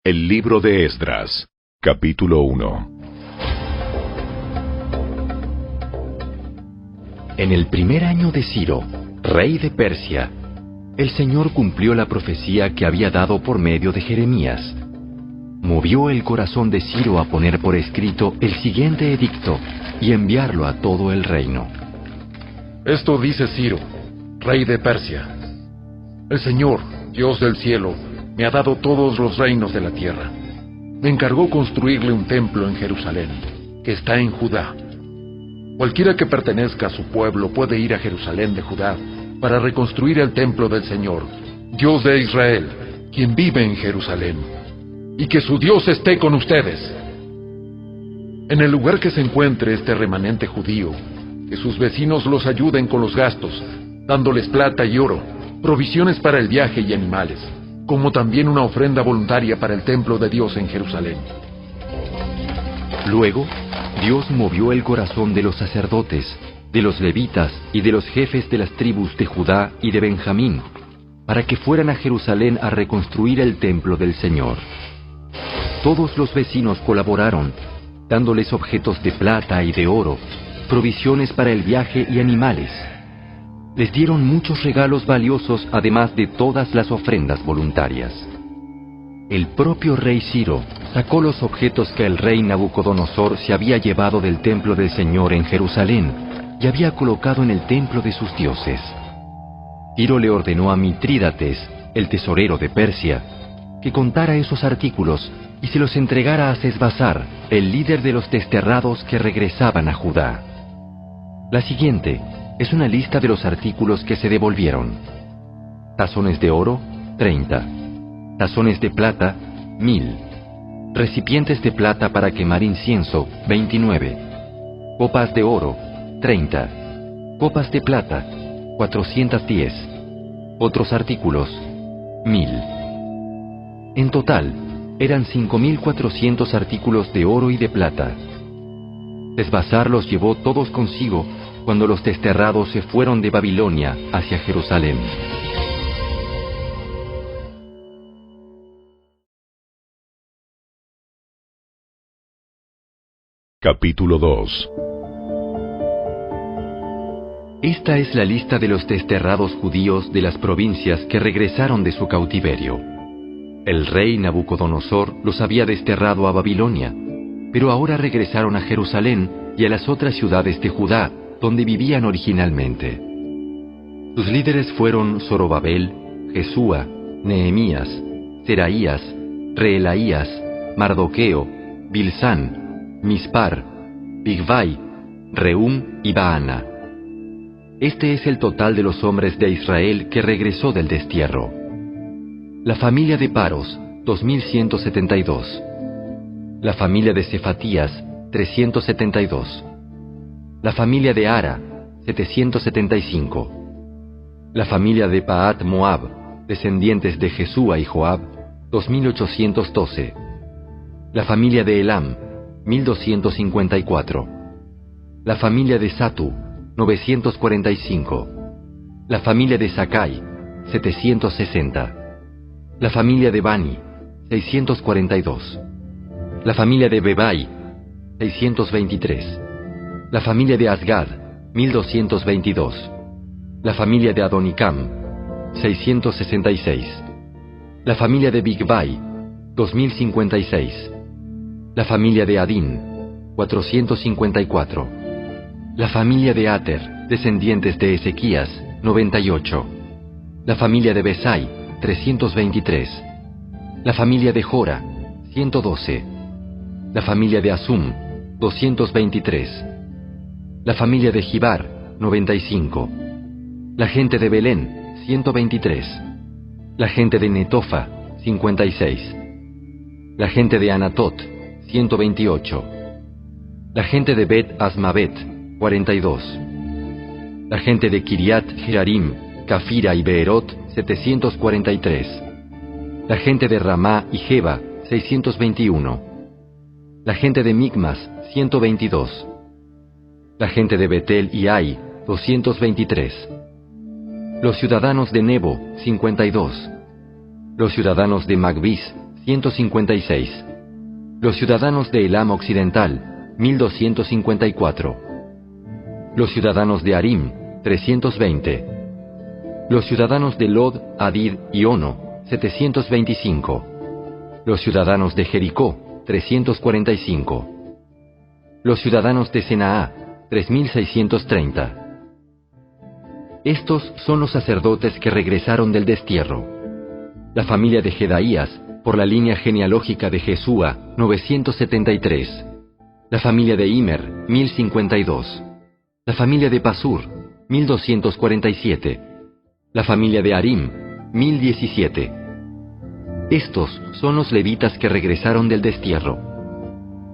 El libro de Esdras, capítulo 1. En el primer año de Ciro, rey de Persia, el Señor cumplió la profecía que había dado por medio de Jeremías. Movió el corazón de Ciro a poner por escrito el siguiente edicto y enviarlo a todo el reino. Esto dice Ciro, rey de Persia: El Señor, Dios del cielo, me ha dado todos los reinos de la tierra. Me encargó construirle un templo en Jerusalén, que está en Judá. Cualquiera que pertenezca a su pueblo puede ir a Jerusalén de Judá para reconstruir el templo del Señor, Dios de Israel, quien vive en Jerusalén, y que su Dios esté con ustedes. En el lugar que se encuentre este remanente judío, que sus vecinos los ayuden con los gastos, dándoles plata y oro, provisiones para el viaje y animales, como también una ofrenda voluntaria para el templo de Dios en Jerusalén. Luego, Dios movió el corazón de los sacerdotes, de los levitas y de los jefes de las tribus de Judá y de Benjamín, para que fueran a Jerusalén a reconstruir el templo del Señor. Todos los vecinos colaboraron, dándoles objetos de plata y de oro, provisiones para el viaje y animales. Les dieron muchos regalos valiosos, además de todas las ofrendas voluntarias. El propio rey Ciro sacó los objetos que el rey Nabucodonosor se había llevado del templo del Señor en Jerusalén y había colocado en el templo de sus dioses. Ciro le ordenó a Mitrídates, el tesorero de Persia, que contara esos artículos y se los entregara a Sesbazar, el líder de los desterrados que regresaban a Judá. La siguiente es una lista de los artículos que se devolvieron: tazones de oro, 30; tazones de plata, 1000; recipientes de plata para quemar incienso, 29; copas de oro, 30; copas de plata, 410; otros artículos, 1000. En total, eran 5.400 artículos de oro y de plata. Sesbazar los llevó todos consigo cuando los desterrados se fueron de Babilonia hacia Jerusalén. Capítulo 2. Esta es la lista de los desterrados judíos de las provincias que regresaron de su cautiverio. El rey Nabucodonosor los había desterrado a Babilonia, pero ahora regresaron a Jerusalén y a las otras ciudades de Judá, donde vivían originalmente. Sus líderes fueron Zorobabel, Jesúa, Nehemías, Seraías, Reelaías, Mardoqueo, Bilsán, Mispar, Bigvai, Rehum y Baana. Este es el total de los hombres de Israel que regresó del destierro. La familia de Paros, 2172. La familia de Cefatías, 372. La familia de Ara, 775. La familia de Pahat Moab, descendientes de Jesúa y Joab, 2812. La familia de Elam, 1254. La familia de Satu, 945. La familia de Sakai, 760. La familia de Bani, 642. La familia de Bebai, 623. La familia de Asgad, 1222. La familia de Adonicam, 666. La familia de Bigvai, 2056. La familia de Adín, 454. La familia de Ater, descendientes de Ezequías, 98. La familia de Besai, 323. La familia de Jora, 112. La familia de Asum, 223. La familia de Gibar, 95. La gente de Belén, 123. La gente de Netofa, 56. La gente de Anatot, 128. La gente de Bet Asmavet, 42. La gente de Kiriat Jearim, Cafira y Beerot, 743. La gente de Ramá y Jeba, 621. La gente de Micmas, 122. La gente de Betel y Ai, 223. Los ciudadanos de Nebo, 52. Los ciudadanos de Magbis, 156. Los ciudadanos de Elam Occidental, 1254. Los ciudadanos de Arim, 320. Los ciudadanos de Lod, Hadid y Ono, 725. Los ciudadanos de Jericó, 345. Los ciudadanos de Senaá, 3630. Estos son los sacerdotes que regresaron del destierro. La familia de Jedaías, por la línea genealógica de Jesúa, 973. La familia de Imer, 1052. La familia de Pasur, 1247. La familia de Arim, 1017. Estos son los levitas que regresaron del destierro.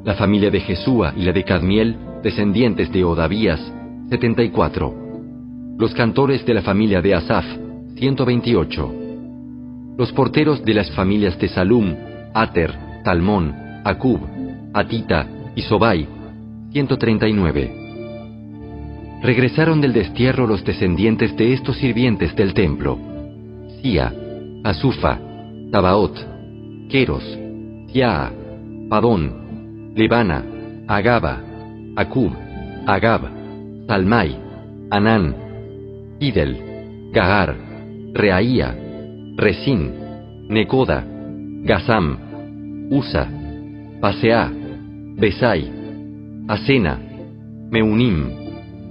La familia de Jesúa y la de Cadmiel, descendientes de Odavías, 74. Los cantores de la familia de Asaf, 128. Los porteros de las familias de Salum, Ater, Talmón, Acub, Atita y Sobai, 139. Regresaron del destierro los descendientes de estos sirvientes del templo: Sia, Asufa, Tabaot, Queros, Sia, Padón, Lebana, Agaba, Acub, Agab, Salmai, Anán, Idel, Gagar, Reaía, Resín, Necoda, Gazam, Usa, Paseá, Besai, Asena, Meunim,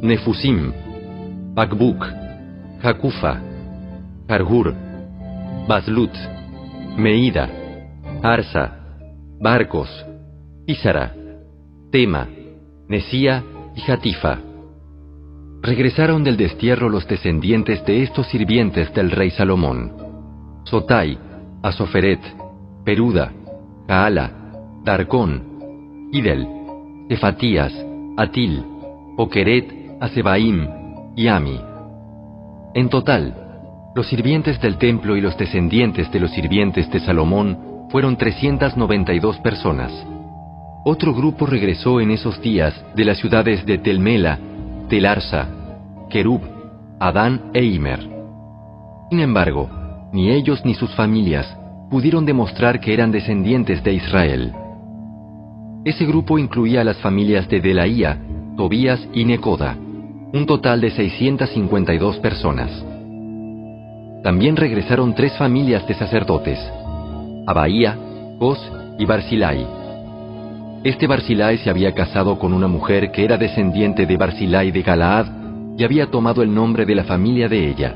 Nefusim, Bakbuk, Jacufa, Jarhur, Baslut, Meida, Arsa, Barcos, Písara, Tema, Nesía y Jatifa. Regresaron del destierro los descendientes de estos sirvientes del rey Salomón: Sotai, Asoferet, Peruda, Jaala, Darcón, Idel, Cefatías, Atil, Pokeret, Asebaim y Ami. En total, los sirvientes del templo y los descendientes de los sirvientes de Salomón fueron 392 personas. Otro grupo regresó en esos días de las ciudades de Telmela, Telarsa, Kerub, Adán e Imer. Sin embargo, ni ellos ni sus familias pudieron demostrar que eran descendientes de Israel. Ese grupo incluía a las familias de Delaía, Tobías y Necoda, un total de 652 personas. También regresaron 3 familias de sacerdotes: Abaía, Cos y Barzilai. Este Barzilai se había casado con una mujer que era descendiente de Barzilai de Galaad y había tomado el nombre de la familia de ella.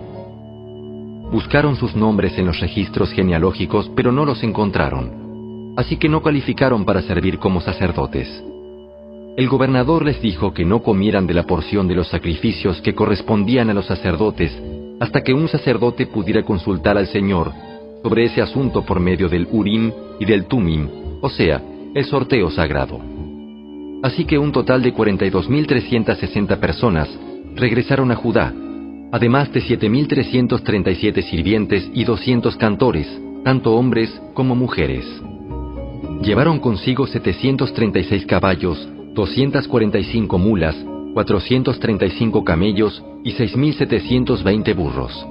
Buscaron sus nombres en los registros genealógicos, pero no los encontraron, así que no calificaron para servir como sacerdotes. El gobernador les dijo que no comieran de la porción de los sacrificios que correspondían a los sacerdotes hasta que un sacerdote pudiera consultar al Señor sobre ese asunto por medio del Urim y del Tumim, o sea, el sorteo sagrado. Así que un total de 42.360 personas regresaron a Judá, además de 7.337 sirvientes y 200 cantores, tanto hombres como mujeres. Llevaron consigo 736 caballos, 245 mulas, 435 camellos y 6.720 burros.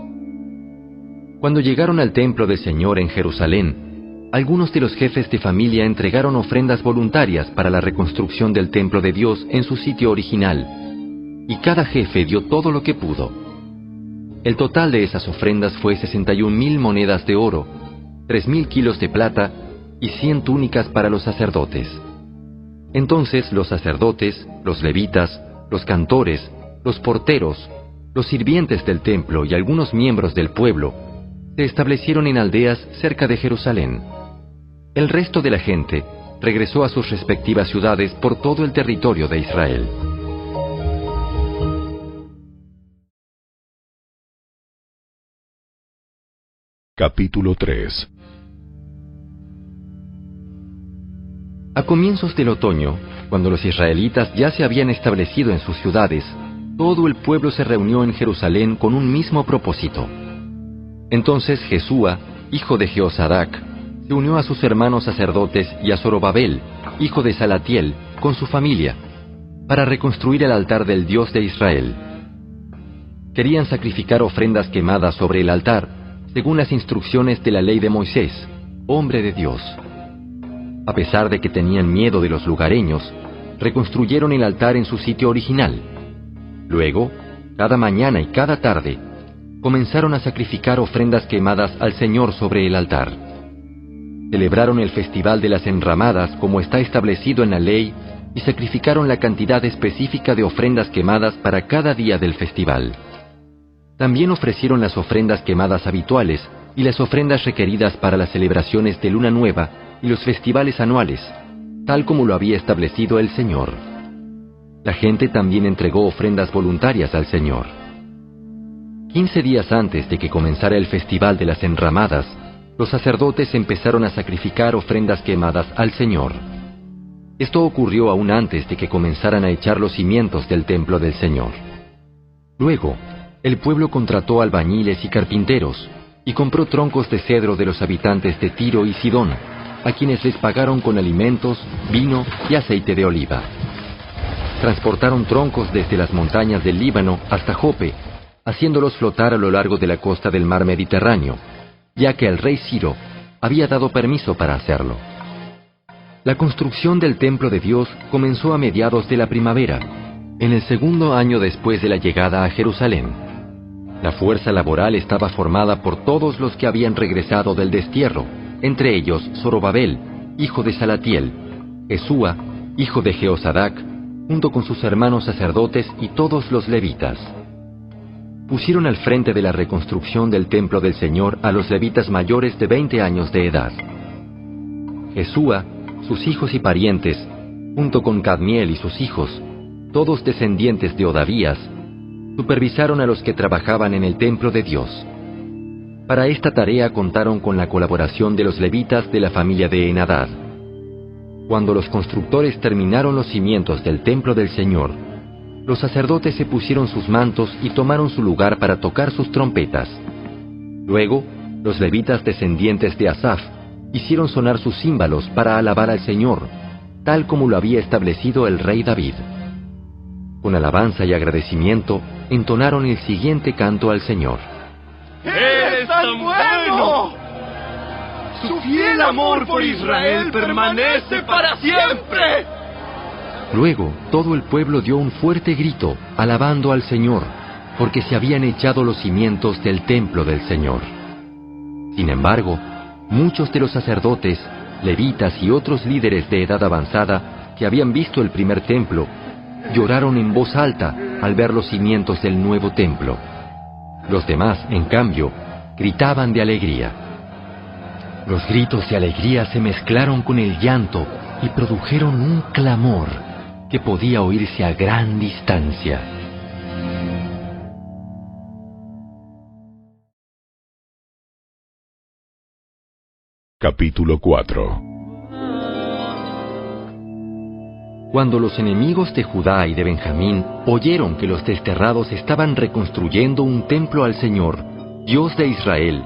Cuando llegaron al templo del Señor en Jerusalén, algunos de los jefes de familia entregaron ofrendas voluntarias para la reconstrucción del templo de Dios en su sitio original, y cada jefe dio todo lo que pudo. El total de esas ofrendas fue 61.000 monedas de oro, 3.000 kilos de plata y 100 túnicas para los sacerdotes. Entonces los sacerdotes, los levitas, los cantores, los porteros, los sirvientes del templo y algunos miembros del pueblo se establecieron en aldeas cerca de Jerusalén. El resto de la gente regresó a sus respectivas ciudades por todo el territorio de Israel. Capítulo 3. A comienzos del otoño, cuando los israelitas ya se habían establecido en sus ciudades, todo el pueblo se reunió en Jerusalén con un mismo propósito. Entonces Jesúa, hijo de Jehozadak, se unió a sus hermanos sacerdotes y a Zorobabel, hijo de Salatiel, con su familia, para reconstruir el altar del Dios de Israel. Querían sacrificar ofrendas quemadas sobre el altar, según las instrucciones de la ley de Moisés, hombre de Dios. A pesar de que tenían miedo de los lugareños, reconstruyeron el altar en su sitio original. Luego, cada mañana y cada tarde, comenzaron a sacrificar ofrendas quemadas al Señor sobre el altar. Celebraron el Festival de las Enramadas como está establecido en la ley y sacrificaron la cantidad específica de ofrendas quemadas para cada día del festival. También ofrecieron las ofrendas quemadas habituales y las ofrendas requeridas para las celebraciones de Luna Nueva y los festivales anuales, tal como lo había establecido el Señor. La gente también entregó ofrendas voluntarias al Señor. 15 días antes de que comenzara el Festival de las Enramadas, los sacerdotes empezaron a sacrificar ofrendas quemadas al Señor. Esto ocurrió aún antes de que comenzaran a echar los cimientos del templo del Señor. Luego, el pueblo contrató albañiles y carpinteros, y compró troncos de cedro de los habitantes de Tiro y Sidón, a quienes les pagaron con alimentos, vino y aceite de oliva. Transportaron troncos desde las montañas del Líbano hasta Jope, haciéndolos flotar a lo largo de la costa del mar Mediterráneo, ya que el rey Ciro había dado permiso para hacerlo. La construcción del templo de Dios comenzó a mediados de la primavera, en el segundo año después de la llegada a Jerusalén. La fuerza laboral estaba formada por todos los que habían regresado del destierro, entre ellos Zorobabel, hijo de Salatiel, Jesúa, hijo de Jehozadak, junto con sus hermanos sacerdotes y todos los levitas. Pusieron al frente de la reconstrucción del templo del Señor a los levitas mayores de 20 años de edad. Jesúa, sus hijos y parientes, junto con Cadmiel y sus hijos, todos descendientes de Odavías, supervisaron a los que trabajaban en el templo de Dios. Para esta tarea contaron con la colaboración de los levitas de la familia de Henadad. Cuando los constructores terminaron los cimientos del templo del Señor, los sacerdotes se pusieron sus mantos y tomaron su lugar para tocar sus trompetas. Luego, los levitas descendientes de Asaf hicieron sonar sus címbalos para alabar al Señor, tal como lo había establecido el rey David. Con alabanza y agradecimiento, entonaron el siguiente canto al Señor. ¡Eres tan bueno! ¡Su fiel amor por Israel permanece para siempre! Luego, todo el pueblo dio un fuerte grito, alabando al Señor, porque se habían echado los cimientos del templo del Señor. Sin embargo, muchos de los sacerdotes, levitas y otros líderes de edad avanzada que habían visto el primer templo, lloraron en voz alta al ver los cimientos del nuevo templo. Los demás, en cambio, gritaban de alegría. Los gritos de alegría se mezclaron con el llanto y produjeron un clamor que podía oírse a gran distancia. Capítulo 4. Cuando los enemigos de Judá y de Benjamín oyeron que los desterrados estaban reconstruyendo un templo al Señor, Dios de Israel,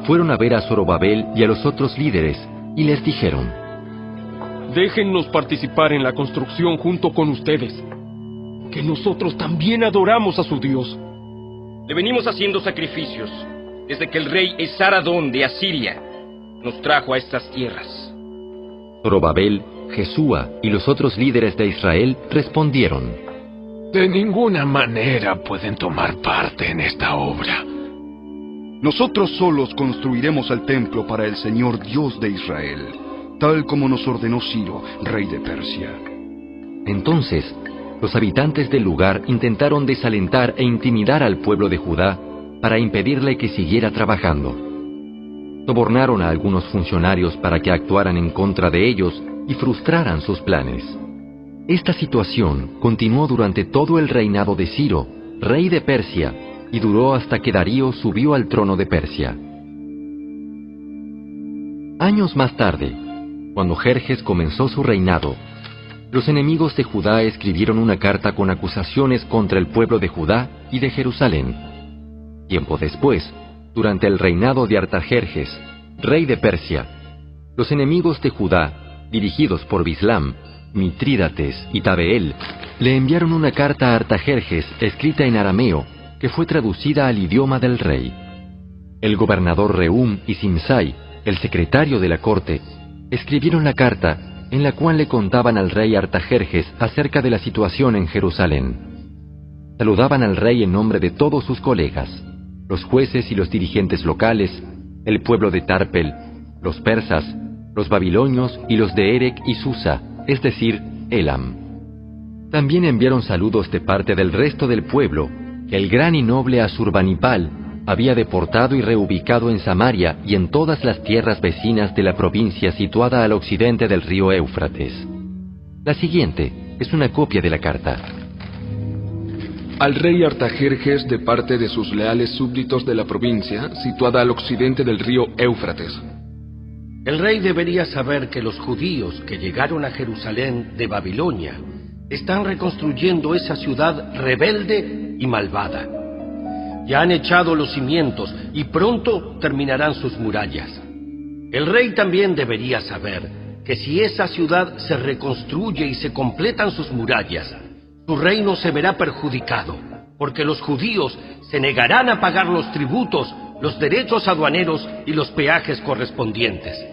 fueron a ver a Zorobabel y a los otros líderes y les dijeron: Déjennos participar en la construcción junto con ustedes, que nosotros también adoramos a su Dios. Le venimos haciendo sacrificios desde que el rey Esaradón de Asiria nos trajo a estas tierras. Zorobabel, Jesúa y los otros líderes de Israel respondieron: De ninguna manera pueden tomar parte en esta obra. Nosotros solos construiremos el templo para el Señor Dios de Israel, tal como nos ordenó Ciro, rey de Persia. Entonces, los habitantes del lugar intentaron desalentar e intimidar al pueblo de Judá para impedirle que siguiera trabajando. Sobornaron a algunos funcionarios para que actuaran en contra de ellos y frustraran sus planes. Esta situación continuó durante todo el reinado de Ciro, rey de Persia, y duró hasta que Darío subió al trono de Persia. Años más tarde, cuando Jerjes comenzó su reinado, los enemigos de Judá escribieron una carta con acusaciones contra el pueblo de Judá y de Jerusalén. Tiempo después, durante el reinado de Artajerjes, rey de Persia, los enemigos de Judá, dirigidos por Bislam, Mitrídates y Tabeel, le enviaron una carta a Artajerjes escrita en arameo que fue traducida al idioma del rey. El gobernador Rehum y Simsai el secretario de la corte, escribieron la carta en la cual le contaban al rey Artajerjes acerca de la situación en Jerusalén. Saludaban al rey en nombre de todos sus colegas, los jueces y los dirigentes locales, el pueblo de Tarpel, los persas, los babilonios y los de Erec y Susa, es decir, Elam. También enviaron saludos de parte del resto del pueblo, que el gran y noble Asurbanipal había deportado y reubicado en Samaria y en todas las tierras vecinas de la provincia situada al occidente del río Éufrates. La siguiente es una copia de la carta. Al rey Artajerjes de parte de sus leales súbditos de la provincia situada al occidente del río Éufrates. El rey debería saber que los judíos que llegaron a Jerusalén de Babilonia están reconstruyendo esa ciudad rebelde y malvada. Ya han echado los cimientos y pronto terminarán sus murallas. El rey también debería saber que si esa ciudad se reconstruye y se completan sus murallas, su reino se verá perjudicado, porque los judíos se negarán a pagar los tributos, los derechos aduaneros y los peajes correspondientes.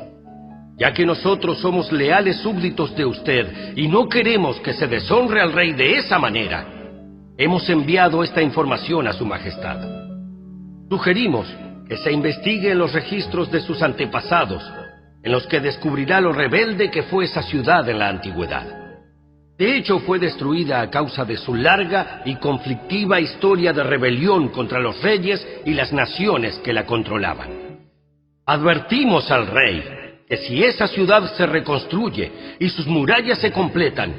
Ya que nosotros somos leales súbditos de usted y no queremos que se deshonre al rey de esa manera, hemos enviado esta información a su majestad. Sugerimos que se investigue en los registros de sus antepasados, en los que descubrirá lo rebelde que fue esa ciudad en la antigüedad. De hecho, fue destruida a causa de su larga y conflictiva historia de rebelión contra los reyes y las naciones que la controlaban. Advertimos al rey que si esa ciudad se reconstruye y sus murallas se completan,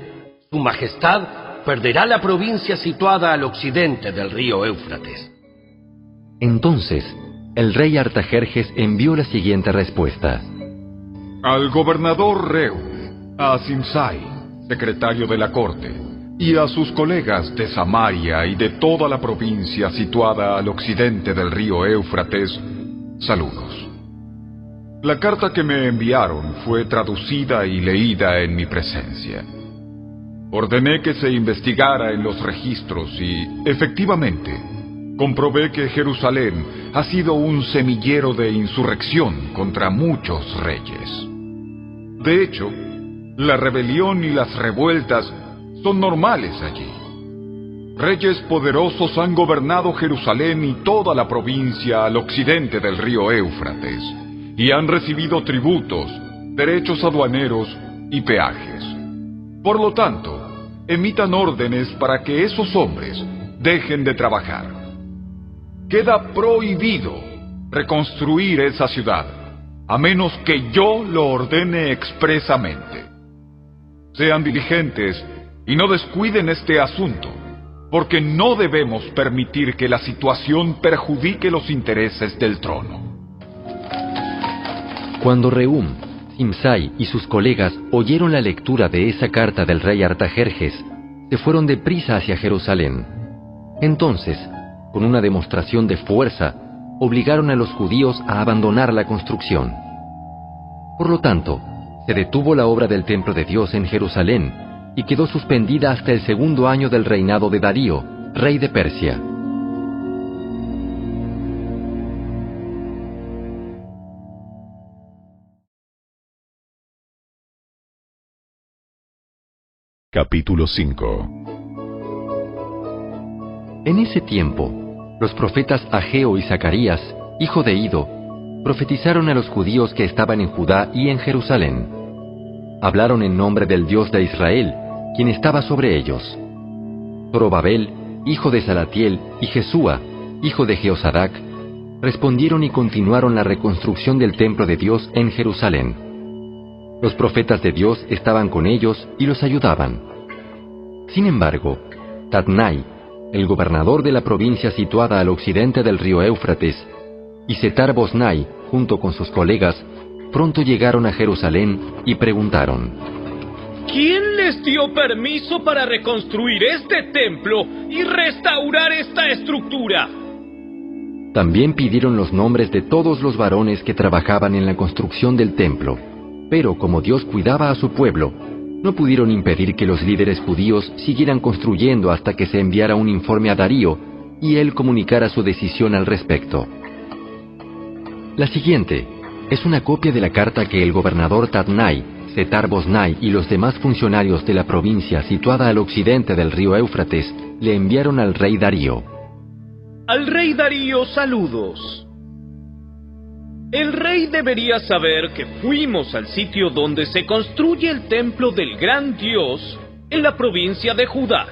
su majestad perderá la provincia situada al occidente del río Éufrates. Entonces, el rey Artajerjes envió la siguiente respuesta. Al gobernador Reu, a Simsai, secretario de la corte, y a sus colegas de Samaria y de toda la provincia situada al occidente del río Éufrates, saludos. La carta que me enviaron fue traducida y leída en mi presencia. Ordené que se investigara en los registros y, efectivamente, comprobé que Jerusalén ha sido un semillero de insurrección contra muchos reyes. De hecho, la rebelión y las revueltas son normales allí. Reyes poderosos han gobernado Jerusalén y toda la provincia al occidente del río Éufrates, y han recibido tributos, derechos aduaneros y peajes. Por lo tanto, emitan órdenes para que esos hombres dejen de trabajar. Queda prohibido reconstruir esa ciudad, a menos que yo lo ordene expresamente. Sean diligentes y no descuiden este asunto, porque no debemos permitir que la situación perjudique los intereses del trono. Cuando Rehum, Simsai y sus colegas oyeron la lectura de esa carta del rey Artajerjes, se fueron deprisa hacia Jerusalén. Entonces, con una demostración de fuerza, obligaron a los judíos a abandonar la construcción. Por lo tanto, se detuvo la obra del templo de Dios en Jerusalén y quedó suspendida hasta el 2º año del reinado de Darío, rey de Persia. Capítulo 5. En ese tiempo, los profetas Ageo y Zacarías, hijo de Ido, profetizaron a los judíos que estaban en Judá y en Jerusalén. Hablaron en nombre del Dios de Israel, quien estaba sobre ellos. Zorobabel, hijo de Salatiel, y Jesúa, hijo de Jeosadac, respondieron y continuaron la reconstrucción del templo de Dios en Jerusalén. Los profetas de Dios estaban con ellos y los ayudaban. Sin embargo, Tatnai, el gobernador de la provincia situada al occidente del río Éufrates, y Setar-Boznai, junto con sus colegas, pronto llegaron a Jerusalén y preguntaron: ¿Quién les dio permiso para reconstruir este templo y restaurar esta estructura? También pidieron los nombres de todos los varones que trabajaban en la construcción del templo, pero como Dios cuidaba a su pueblo, no pudieron impedir que los líderes judíos siguieran construyendo hasta que se enviara un informe a Darío y él comunicara su decisión al respecto. La siguiente es una copia de la carta que el gobernador Tatnai, Setar-Bosnai y los demás funcionarios de la provincia situada al occidente del río Éufrates le enviaron al rey Darío. Al rey Darío, saludos. El rey debería saber que fuimos al sitio donde se construye el templo del gran Dios en la provincia de Judá.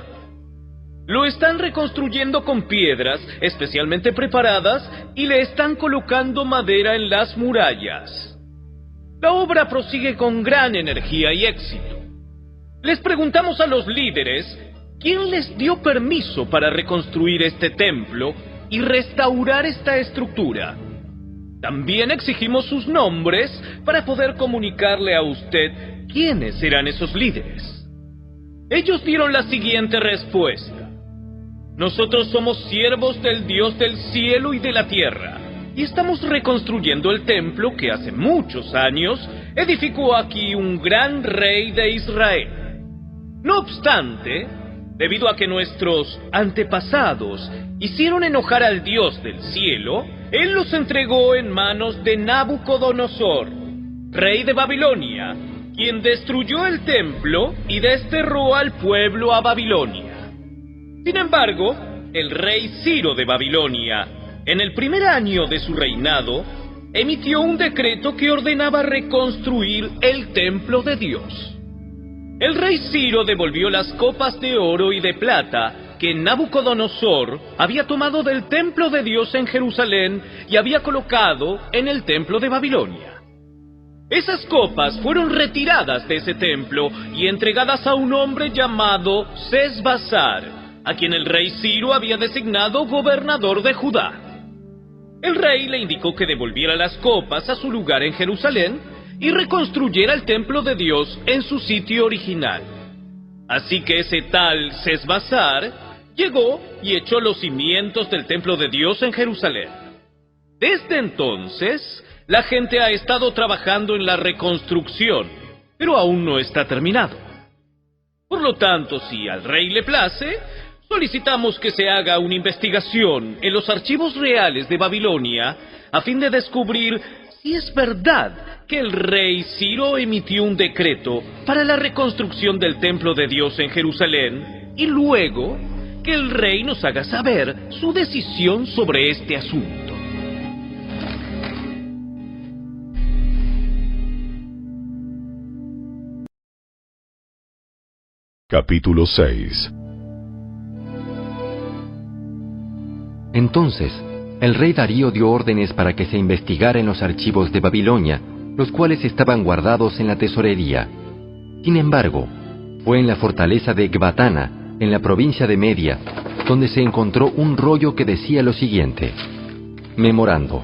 Lo están reconstruyendo con piedras especialmente preparadas y le están colocando madera en las murallas. La obra prosigue con gran energía y éxito. Les preguntamos a los líderes quién les dio permiso para reconstruir este templo y restaurar esta estructura. También exigimos sus nombres para poder comunicarle a usted quiénes serán esos líderes. Ellos dieron la siguiente respuesta: nosotros somos siervos del Dios del cielo y de la tierra, y estamos reconstruyendo el templo que hace muchos años edificó aquí un gran rey de Israel. No obstante, debido a que nuestros antepasados hicieron enojar al Dios del cielo, Él los entregó en manos de Nabucodonosor, rey de Babilonia, quien destruyó el templo y desterró al pueblo a Babilonia. Sin embargo, el rey Ciro de Babilonia, en el primer año de su reinado, emitió un decreto que ordenaba reconstruir el templo de Dios. El rey Ciro devolvió las copas de oro y de plata que Nabucodonosor había tomado del templo de Dios en Jerusalén y había colocado en el templo de Babilonia. Esas copas fueron retiradas de ese templo y entregadas a un hombre llamado Sesbazar, a quien el rey Ciro había designado gobernador de Judá. El rey le indicó que devolviera las copas a su lugar en Jerusalén y reconstruyera el templo de Dios en su sitio original. Así que ese tal Sesbazar llegó y echó los cimientos del templo de Dios en Jerusalén. Desde entonces, la gente ha estado trabajando en la reconstrucción, pero aún no está terminado. Por lo tanto, si al rey le place, solicitamos que se haga una investigación en los archivos reales de Babilonia a fin de descubrir si es verdad que el rey Ciro emitió un decreto para la reconstrucción del templo de Dios en Jerusalén y luego que el rey nos haga saber su decisión sobre este asunto. Capítulo 6. Entonces, el rey Darío dio órdenes para que se investigara en los archivos de Babilonia, los cuales estaban guardados en la tesorería. Sin embargo, fue en la fortaleza de Ecbatana, en la provincia de Media, donde se encontró un rollo que decía lo siguiente: memorando.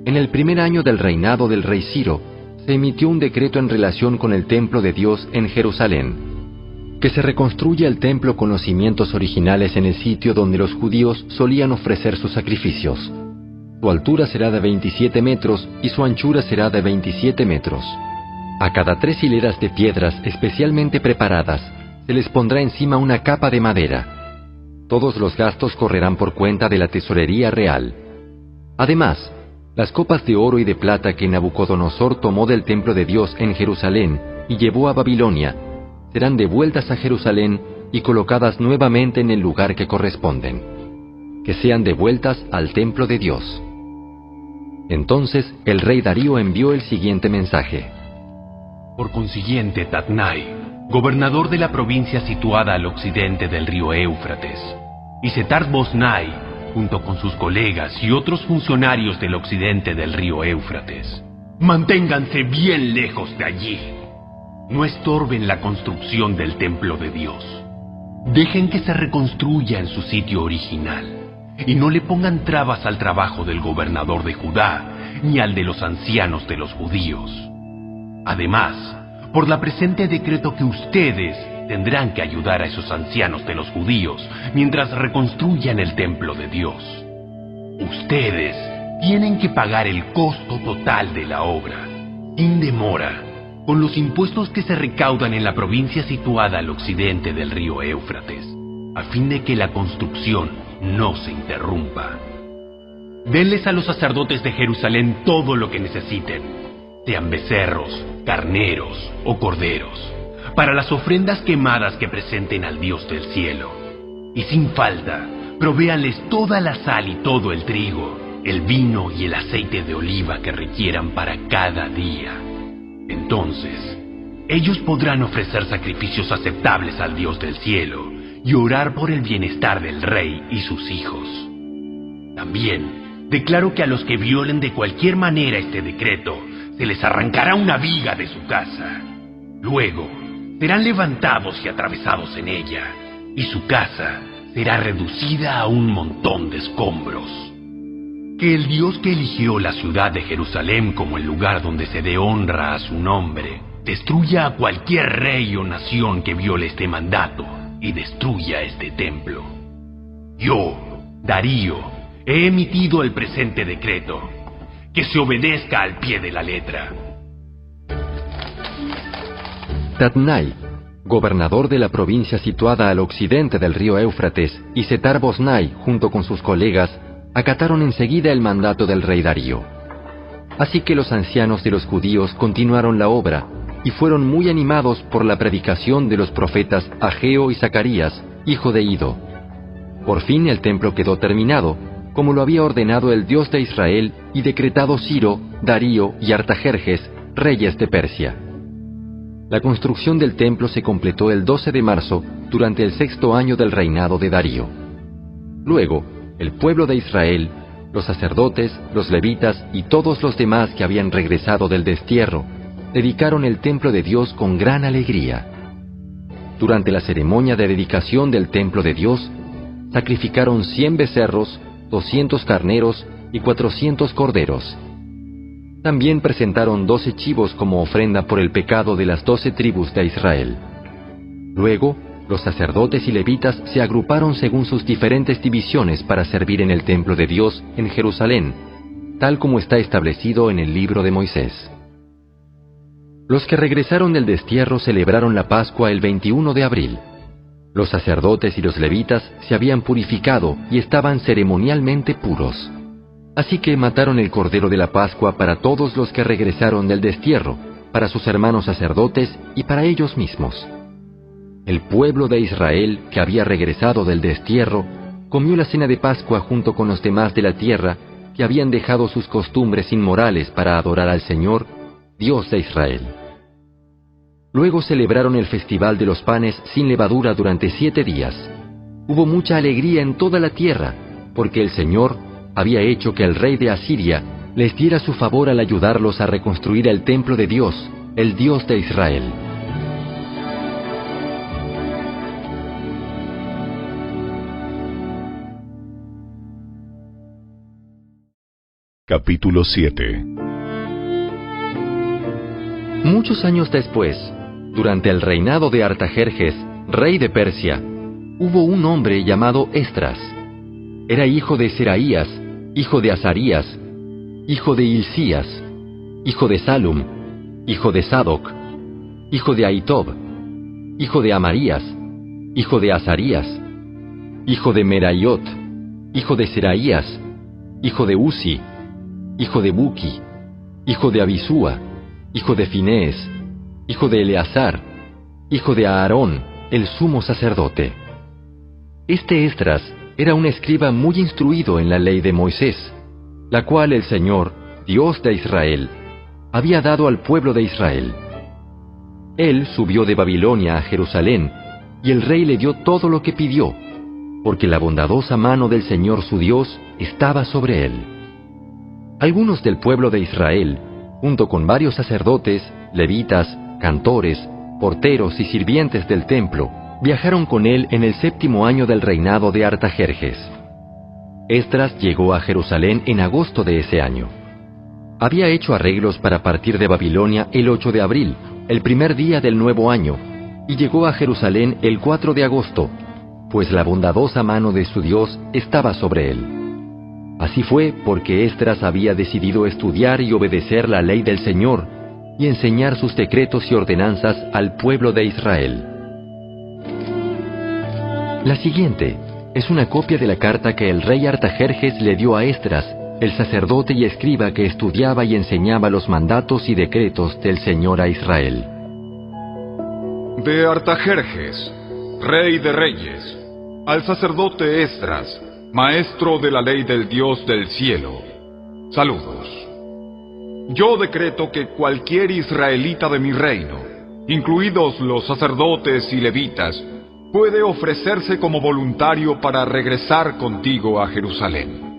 En el primer año del reinado del rey Ciro, se emitió un decreto en relación con el templo de Dios en Jerusalén, que se reconstruya el templo con los cimientos originales en el sitio donde los judíos solían ofrecer sus sacrificios. Su altura será de 27 metros y su anchura será de 27 metros. A cada 3 hileras de piedras especialmente preparadas se les pondrá encima una capa de madera. Todos los gastos correrán por cuenta de la tesorería real. Además, las copas de oro y de plata que Nabucodonosor tomó del templo de Dios en Jerusalén y llevó a Babilonia serán devueltas a Jerusalén y colocadas nuevamente en el lugar que corresponden. Que sean devueltas al templo de Dios. Entonces el rey Darío envió el siguiente mensaje: por consiguiente, Tatnai, gobernador de la provincia situada al occidente del río Éufrates, y Setar-Bosnai, junto con sus colegas y otros funcionarios del occidente del río Éufrates, manténganse bien lejos de allí. No estorben la construcción del templo de Dios. Dejen que se reconstruya en su sitio original, y no le pongan trabas al trabajo del gobernador de Judá, ni al de los ancianos de los judíos. Además, por la presente decreto que ustedes tendrán que ayudar a esos ancianos de los judíos mientras reconstruyan el templo de Dios. Ustedes tienen que pagar el costo total de la obra, sin demora, con los impuestos que se recaudan en la provincia situada al occidente del río Éufrates, a fin de que la construcción no se interrumpa. Denles a los sacerdotes de Jerusalén todo lo que necesiten, sean becerros, carneros o corderos, para las ofrendas quemadas que presenten al Dios del cielo. Y sin falta, provéanles toda la sal y todo el trigo, el vino y el aceite de oliva que requieran para cada día. Entonces, ellos podrán ofrecer sacrificios aceptables al Dios del cielo y orar por el bienestar del rey y sus hijos. También declaro que a los que violen de cualquier manera este decreto, se les arrancará una viga de su casa. Luego, serán levantados y atravesados en ella, y su casa será reducida a un montón de escombros. Que el Dios que eligió la ciudad de Jerusalén como el lugar donde se dé honra a su nombre, destruya a cualquier rey o nación que viole este mandato y destruya este templo. Yo, Darío, he emitido el presente decreto. Que se obedezca al pie de la letra. Tatnai, gobernador de la provincia situada al occidente del río Éufrates, y Setar-Boznai, junto con sus colegas, acataron enseguida el mandato del rey Darío. Así que los ancianos de los judíos continuaron la obra, y fueron muy animados por la predicación de los profetas Ageo y Zacarías, hijo de Ido. Por fin el templo quedó terminado, como lo había ordenado el Dios de Israel y decretado Ciro, Darío y Artajerjes, reyes de Persia. La construcción del templo se completó el 12 de marzo, durante el 6º año del reinado de Darío. Luego, el pueblo de Israel, los sacerdotes, los levitas y todos los demás que habían regresado del destierro, dedicaron el templo de Dios con gran alegría. Durante la ceremonia de dedicación del templo de Dios, sacrificaron 100 becerros, 200 carneros y 400 corderos. También presentaron 12 chivos como ofrenda por el pecado de las 12 tribus de Israel. Luego, los sacerdotes y levitas se agruparon según sus diferentes divisiones para servir en el templo de Dios en Jerusalén, tal como está establecido en el libro de Moisés. Los que regresaron del destierro celebraron la Pascua el 21 de abril. Los sacerdotes y los levitas se habían purificado y estaban ceremonialmente puros. Así que mataron el cordero de la Pascua para todos los que regresaron del destierro, para sus hermanos sacerdotes y para ellos mismos. El pueblo de Israel, que había regresado del destierro, comió la cena de Pascua junto con los demás de la tierra, que habían dejado sus costumbres inmorales para adorar al Señor, Dios de Israel. Luego celebraron el festival de los panes sin levadura durante 7 días. Hubo mucha alegría en toda la tierra, porque el Señor había hecho que el rey de Asiria les diera su favor al ayudarlos a reconstruir el templo de Dios, el Dios de Israel. Capítulo 7. Muchos años después, durante el reinado de Artajerjes, rey de Persia, hubo un hombre llamado Esdras. Era hijo de Seraías, hijo de Azarías, hijo de Hilcías, hijo de Salum, hijo de Sadoc, hijo de Ahitob, hijo de Amarías, hijo de Azarías, hijo de Meraiot, hijo de Seraías, hijo de Uzi, hijo de Buki, hijo de Abisúa, hijo de Finés, hijo de Eleazar, hijo de Aarón, el sumo sacerdote. Este Esdras era un escriba muy instruido en la ley de Moisés, la cual el Señor, Dios de Israel, había dado al pueblo de Israel. Él subió de Babilonia a Jerusalén, y el rey le dio todo lo que pidió, porque la bondadosa mano del Señor su Dios estaba sobre él. Algunos del pueblo de Israel, junto con varios sacerdotes, levitas, cantores, porteros y sirvientes del templo, viajaron con él en el 7º año del reinado de Artajerjes. Esdras llegó a Jerusalén en agosto de ese año. Había hecho arreglos para partir de Babilonia el 8 de abril, el primer día del nuevo año, y llegó a Jerusalén el 4 de agosto, pues la bondadosa mano de su Dios estaba sobre él. Así fue porque Esdras había decidido estudiar y obedecer la ley del Señor y enseñar sus decretos y ordenanzas al pueblo de Israel. La siguiente es una copia de la carta que el rey Artajerjes le dio a Esdras el sacerdote y escriba que estudiaba y enseñaba los mandatos y decretos del Señor a Israel. De Artajerjes, rey de reyes, al sacerdote Esdras, maestro de la ley del Dios del cielo, saludos. Yo decreto que cualquier israelita de mi reino, incluidos los sacerdotes y levitas, puede ofrecerse como voluntario para regresar contigo a Jerusalén.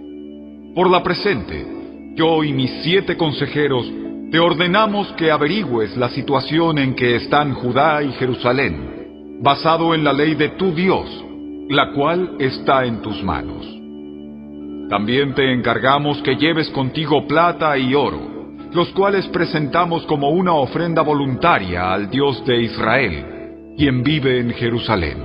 Por la presente, yo y mis 7 consejeros te ordenamos que averigües la situación en que están Judá y Jerusalén, basado en la ley de tu Dios, la cual está en tus manos. También te encargamos que lleves contigo plata y oro, los cuales presentamos como una ofrenda voluntaria al Dios de Israel, quien vive en Jerusalén.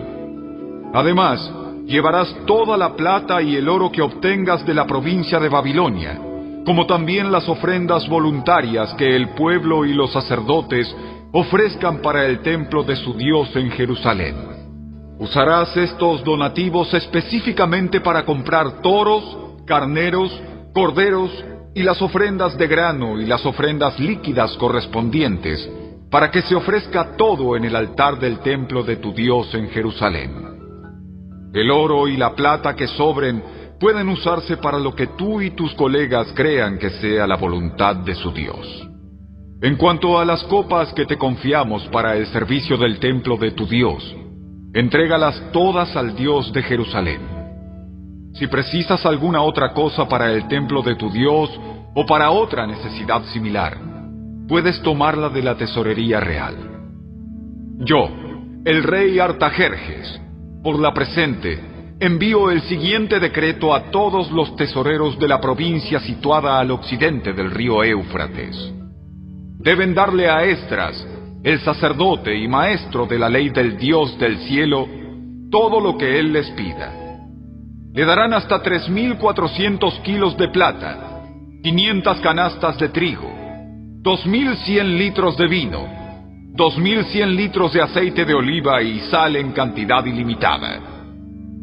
Además, llevarás toda la plata y el oro que obtengas de la provincia de Babilonia, como también las ofrendas voluntarias que el pueblo y los sacerdotes ofrezcan para el templo de su Dios en Jerusalén. Usarás estos donativos específicamente para comprar toros, carneros, corderos y las ofrendas de grano y las ofrendas líquidas correspondientes, para que se ofrezca todo en el altar del templo de tu Dios en Jerusalén. El oro y la plata que sobren pueden usarse para lo que tú y tus colegas crean que sea la voluntad de su Dios. En cuanto a las copas que te confiamos para el servicio del templo de tu Dios, entrégalas todas al Dios de Jerusalén. Si precisas alguna otra cosa para el templo de tu Dios o para otra necesidad similar, puedes tomarla de la tesorería real. Yo, el rey Artajerjes, por la presente, envío el siguiente decreto a todos los tesoreros de la provincia situada al occidente del río Éufrates. Deben darle a Esdras, el sacerdote y maestro de la ley del Dios del cielo, todo lo que él les pida. Le darán hasta 3.400 kilos de plata, 500 canastas de trigo, 2.100 litros de vino, 2.100 litros de aceite de oliva y sal en cantidad ilimitada.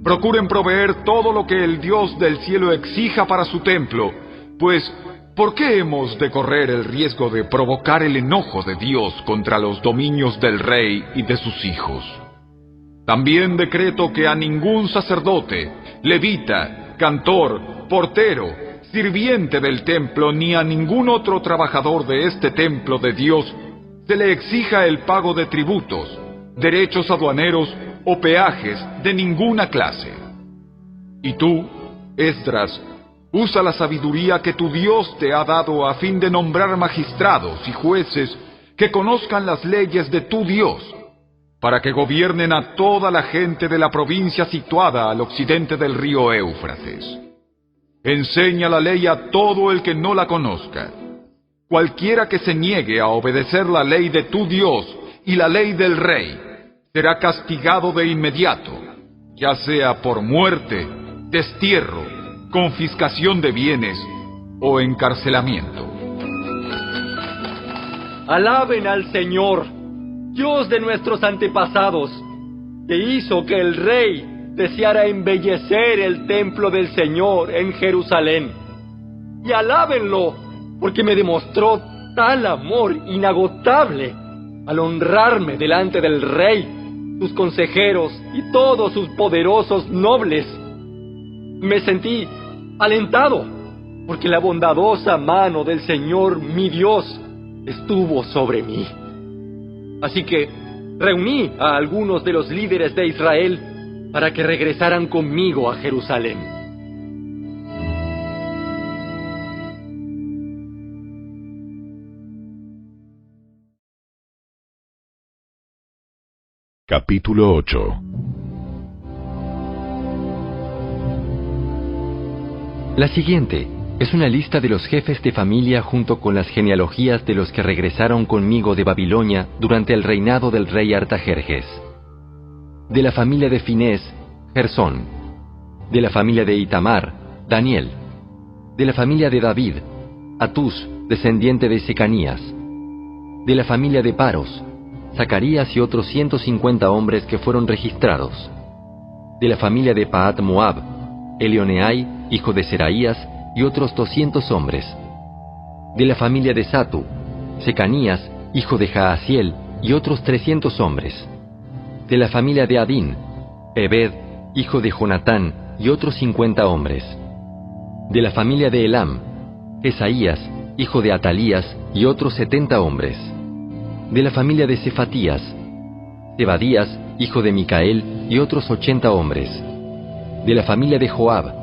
Procuren proveer todo lo que el Dios del cielo exija para su templo, pues ¿por qué hemos de correr el riesgo de provocar el enojo de Dios contra los dominios del rey y de sus hijos? También decreto que a ningún sacerdote, levita, cantor, portero, sirviente del templo, ni a ningún otro trabajador de este templo de Dios, se le exija el pago de tributos, derechos aduaneros o peajes de ninguna clase. Y tú, Esdras, usa la sabiduría que tu Dios te ha dado a fin de nombrar magistrados y jueces que conozcan las leyes de tu Dios, para que gobiernen a toda la gente de la provincia situada al occidente del río Éufrates. Enseña la ley a todo el que no la conozca. Cualquiera que se niegue a obedecer la ley de tu Dios y la ley del rey, será castigado de inmediato, ya sea por muerte, destierro, confiscación de bienes o encarcelamiento. Alaben al Señor, Dios de nuestros antepasados, que hizo que el rey deseara embellecer el templo del Señor en Jerusalén. Y alábenlo, porque me demostró tal amor inagotable al honrarme delante del rey, sus consejeros y todos sus poderosos nobles. Me sentí alentado, porque la bondadosa mano del Señor mi Dios estuvo sobre mí. Así que reuní a algunos de los líderes de Israel para que regresaran conmigo a Jerusalén. Capítulo 8. La siguiente es una lista de los jefes de familia junto con las genealogías de los que regresaron conmigo de Babilonia durante el reinado del rey Artajerjes. De la familia de Finés, Gersón. De la familia de Itamar, Daniel. De la familia de David, Atús, descendiente de Secanías. De la familia de Paros, Zacarías y otros 150 hombres que fueron registrados. De la familia de Pahat Moab, Elioneai, hijo de Seraías, y otros 200 hombres. De la familia de Satu, Secanías, hijo de Jaasiel, y otros 300 hombres. De la familia de Adín, Ebed, hijo de Jonatán, y otros 50 hombres. De la familia de Elam, Jesaías, hijo de Atalías, y otros 70 hombres. De la familia de Cefatías, Zebadías, hijo de Micael, y otros 80 hombres. De la familia de Joab,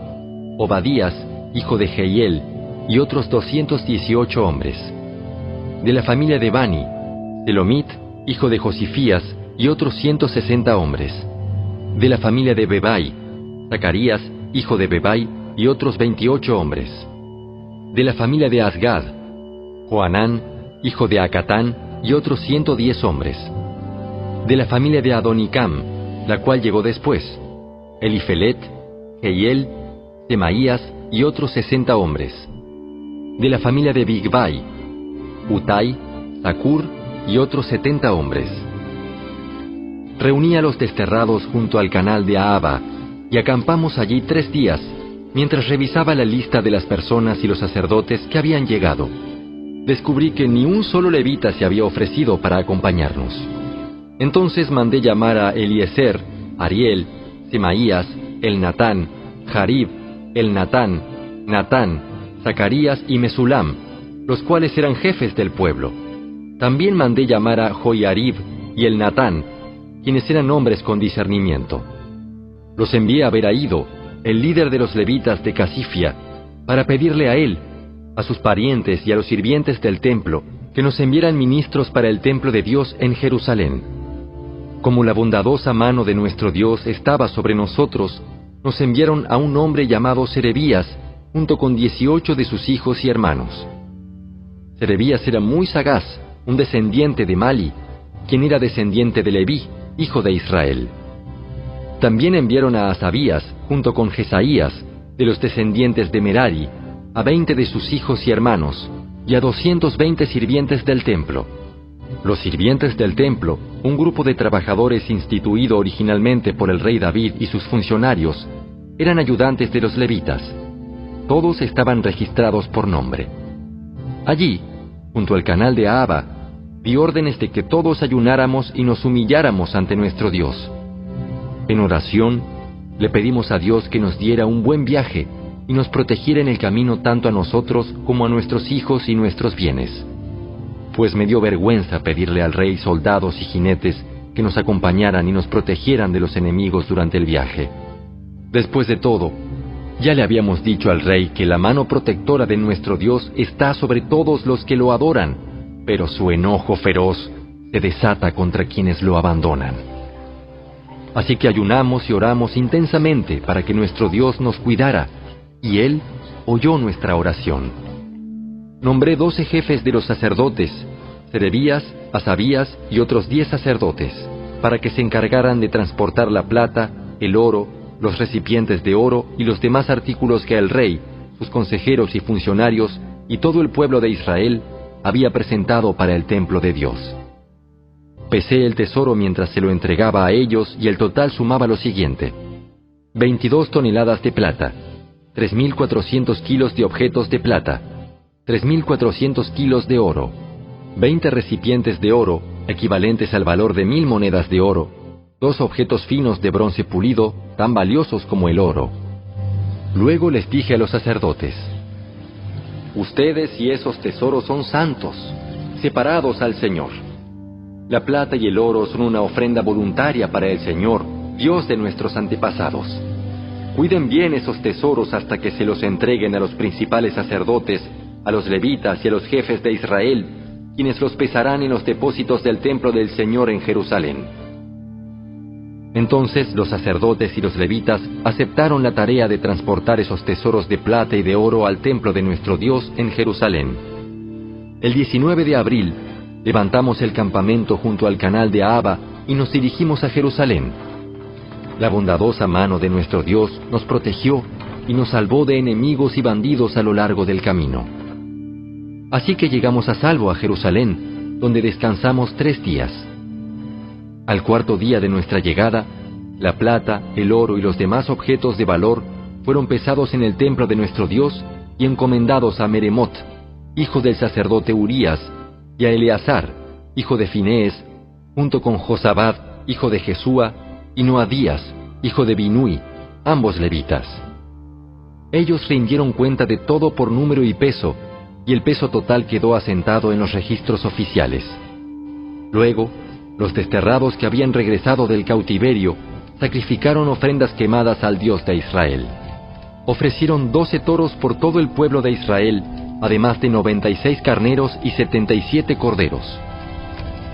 Obadías, hijo de Jehiel, y otros 218 hombres. De la familia de Bani, Selomit, hijo de Josifías, y otros 160 hombres. De la familia de Bebai, Zacarías, hijo de Bebai, y otros 28 hombres. De la familia de Asgad, Joanán, hijo de Acatán, y otros 110 hombres. De la familia de Adonicam, la cual llegó después, Elifelet, Jehiel, Semaías, y otros 60 hombres. De la familia de Bigvai, Utai, Zacur, y otros 70 hombres. Reuní a los desterrados junto al canal de Ahava, y acampamos allí 3 días, mientras revisaba la lista de las personas y los sacerdotes que habían llegado. Descubrí que ni un solo levita se había ofrecido para acompañarnos. Entonces mandé llamar a Eliezer, Ariel, Semaías, Elnatán, Jarib, Elnatán, Natán, Zacarías y Mesulam, los cuales eran jefes del pueblo. También mandé llamar a Joiarib y Elnatán, quienes eran hombres con discernimiento. Los envié a Beraído, el líder de los levitas de Casifia, para pedirle a él, a sus parientes y a los sirvientes del templo, que nos enviaran ministros para el templo de Dios en Jerusalén. Como la bondadosa mano de nuestro Dios estaba sobre nosotros, nos enviaron a un hombre llamado Serebías, junto con 18 de sus hijos y hermanos. Serebías era muy sagaz, un descendiente de Mali, quien era descendiente de Leví, hijo de Israel. También enviaron a Asabías, junto con Jesaías, de los descendientes de Merari, a 20 de sus hijos y hermanos, y a 220 sirvientes del templo. Los sirvientes del templo, un grupo de trabajadores instituido originalmente por el rey David y sus funcionarios, eran ayudantes de los levitas. Todos estaban registrados por nombre. Allí, junto al canal de Ahava, di órdenes de que todos ayunáramos y nos humilláramos ante nuestro Dios. En oración, le pedimos a Dios que nos diera un buen viaje y nos protegiera en el camino tanto a nosotros como a nuestros hijos y nuestros bienes. Pues me dio vergüenza pedirle al rey soldados y jinetes que nos acompañaran y nos protegieran de los enemigos durante el viaje. Después de todo, ya le habíamos dicho al rey que la mano protectora de nuestro Dios está sobre todos los que lo adoran, pero su enojo feroz se desata contra quienes lo abandonan. Así que ayunamos y oramos intensamente para que nuestro Dios nos cuidara, y Él oyó nuestra oración. Nombré 12 jefes de los sacerdotes, Serebías, Asabías y otros 10 sacerdotes, para que se encargaran de transportar la plata, el oro, los recipientes de oro y los demás artículos que el rey, sus consejeros y funcionarios y todo el pueblo de Israel había presentado para el templo de Dios. Pesé el tesoro mientras se lo entregaba a ellos y el total sumaba lo siguiente: 22 toneladas de plata, 3.400 kilos de objetos de plata, 3.400 kilos de oro, 20 recipientes de oro, equivalentes al valor de 1.000 monedas de oro, 2 objetos finos de bronce pulido, tan valiosos como el oro. Luego les dije a los sacerdotes: ustedes y esos tesoros son santos, separados al Señor. La plata y el oro son una ofrenda voluntaria para el Señor, Dios de nuestros antepasados. Cuiden bien esos tesoros hasta que se los entreguen a los principales sacerdotes, a los levitas y a los jefes de Israel, quienes los pesarán en los depósitos del templo del Señor en Jerusalén. Entonces los sacerdotes y los levitas aceptaron la tarea de transportar esos tesoros de plata y de oro al templo de nuestro Dios en Jerusalén. El 19 de abril, levantamos el campamento junto al canal de Ahava y nos dirigimos a Jerusalén. La bondadosa mano de nuestro Dios nos protegió y nos salvó de enemigos y bandidos a lo largo del camino. Así que llegamos a salvo a Jerusalén, donde descansamos 3 días. Al 4º día de nuestra llegada, la plata, el oro y los demás objetos de valor fueron pesados en el templo de nuestro Dios y encomendados a Meremot, hijo del sacerdote Urías, y a Eleazar, hijo de Finés, junto con Josabad, hijo de Jesúa, y Noadías, hijo de Binui, ambos levitas. Ellos rindieron cuenta de todo por número y peso, y el peso total quedó asentado en los registros oficiales. Luego, los desterrados que habían regresado del cautiverio sacrificaron ofrendas quemadas al Dios de Israel. Ofrecieron 12 toros por todo el pueblo de Israel, además de 96 carneros y 77 corderos.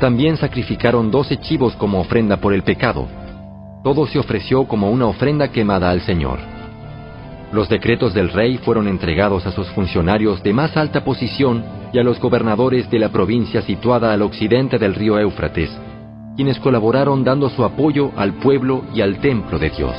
También sacrificaron 12 chivos como ofrenda por el pecado. Todo se ofreció como una ofrenda quemada al Señor. Los decretos del rey fueron entregados a sus funcionarios de más alta posición y a los gobernadores de la provincia situada al occidente del río Éufrates, quienes colaboraron dando su apoyo al pueblo y al templo de Dios.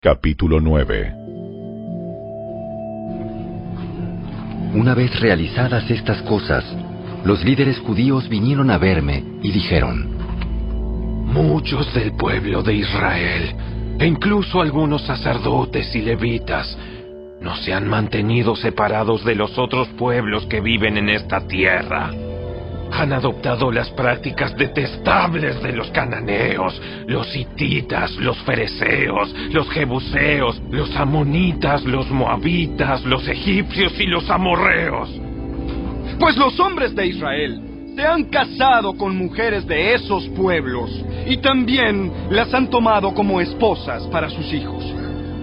Capítulo 9. Una vez realizadas estas cosas, los líderes judíos vinieron a verme y dijeron: Muchos del pueblo de Israel, e incluso algunos sacerdotes y levitas, no se han mantenido separados de los otros pueblos que viven en esta tierra. Han adoptado las prácticas detestables de los cananeos, los hititas, los fereceos, los jebuseos, los amonitas, los moabitas, los egipcios y los amorreos. Pues los hombres de Israel se han casado con mujeres de esos pueblos y también las han tomado como esposas para sus hijos.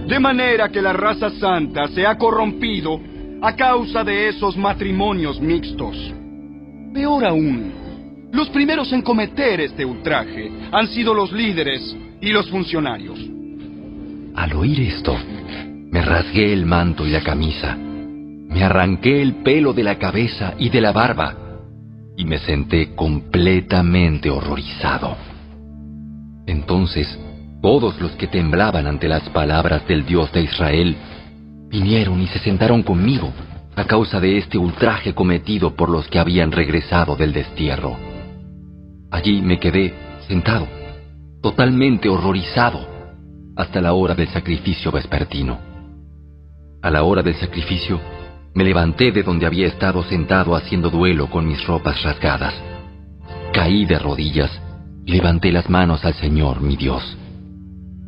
De manera que la raza santa se ha corrompido a causa de esos matrimonios mixtos. Peor aún, los primeros en cometer este ultraje han sido los líderes y los funcionarios. Al oír esto, me rasgué el manto y la camisa, me arranqué el pelo de la cabeza y de la barba, y me senté completamente horrorizado. Entonces, todos los que temblaban ante las palabras del Dios de Israel vinieron y se sentaron conmigo a causa de este ultraje cometido por los que habían regresado del destierro. Allí me quedé sentado, totalmente horrorizado, hasta la hora del sacrificio vespertino. A la hora del sacrificio, me levanté de donde había estado sentado haciendo duelo con mis ropas rasgadas. Caí de rodillas y levanté las manos al Señor, mi Dios.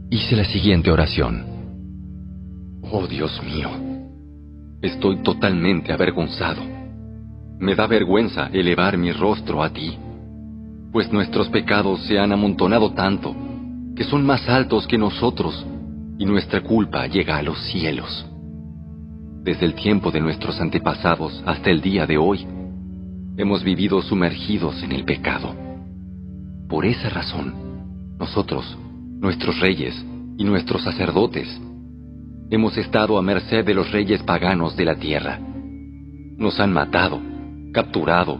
Hice la siguiente oración: Oh Dios mío, estoy totalmente avergonzado. Me da vergüenza elevar mi rostro a ti, pues nuestros pecados se han amontonado tanto que son más altos que nosotros, y nuestra culpa llega a los cielos. Desde el tiempo de nuestros antepasados hasta el día de hoy, hemos vivido sumergidos en el pecado. Por esa razón, nosotros, nuestros reyes y nuestros sacerdotes, hemos estado a merced de los reyes paganos de la tierra. Nos han matado, capturado,